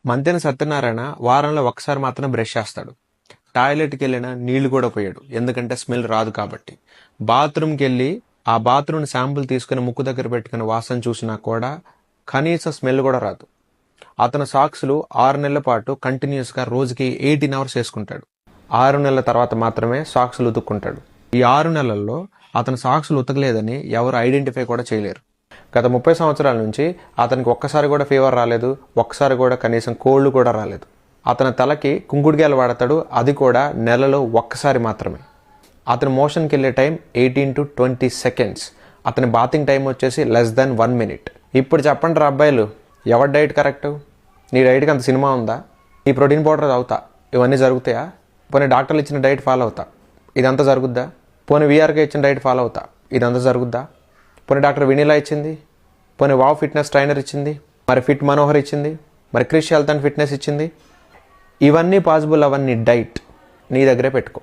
మంతెన సత్యనారాయణ వారంలో ఒక్కసారి మాత్రమే బ్రష్ చేస్తాడు. టాయిలెట్కి వెళ్ళినా నీళ్లు కూడా పోయాడు, ఎందుకంటే స్మెల్ రాదు కాబట్టి. బాత్రూమ్కి వెళ్ళి ఆ బాత్రూమ్ శాంపుల్ తీసుకుని ముక్కు దగ్గర పెట్టుకుని వాసన చూసినా కూడా కనీస స్మెల్ కూడా రాదు. అతను సాక్స్లు 6 నెలల పాటు కంటిన్యూస్గా రోజుకి 18 అవర్స్ వేసుకుంటాడు. 6 నెలల తర్వాత మాత్రమే సాక్స్లు ఉతుక్కుంటాడు. ఈ 6 నెలల్లో అతను సాక్స్లు ఉతకలేదని ఎవరు ఐడెంటిఫై కూడా చేయలేరు. గత 30 సంవత్సరాల నుంచి అతనికి ఒక్కసారి కూడా ఫీవర్ రాలేదు, ఒక్కసారి కూడా కనీసం కోల్డ్ కూడా రాలేదు. అతని తలకి కుంకుడుగాయలు వాడతాడు, అది కూడా నెలలో ఒక్కసారి మాత్రమే. అతని మోషన్కి వెళ్ళే టైం 18 to 20 seconds. అతని బాతింగ్ టైం వచ్చేసి less than 1 minute. ఇప్పుడు చెప్పండి రా అబ్బాయిలు, ఎవరి డైట్ కరెక్ట్? నీ డైట్కి అంత సినిమా ఉందా? ఈ ప్రోటీన్ పౌడర్ తాగుతా, ఇవన్నీ జరుగుతాయా? పోనీ డాక్టర్లు ఇచ్చిన డైట్ ఫాలో అవుతా, ఇదంతా జరుగుద్దా? పోనీ వీఆర్కే ఇచ్చిన డైట్ ఫాలో అవుతా, ఇదంతా జరుగుద్దా? పోనీ డాక్టర్ వినీలా ఇచ్చింది, పోనీ వావ్ ఫిట్నెస్ ట్రైనర్ ఇచ్చింది, మరి ఫిట్ మనోహర్ ఇచ్చింది, మరి క్రిష్ హెల్త్ అండ్ ఫిట్నెస్ ఇచ్చింది, ఇవన్నీ పాసిబుల్ అవన్నీ డైట్ నీ దగ్గరే పెట్టుకో.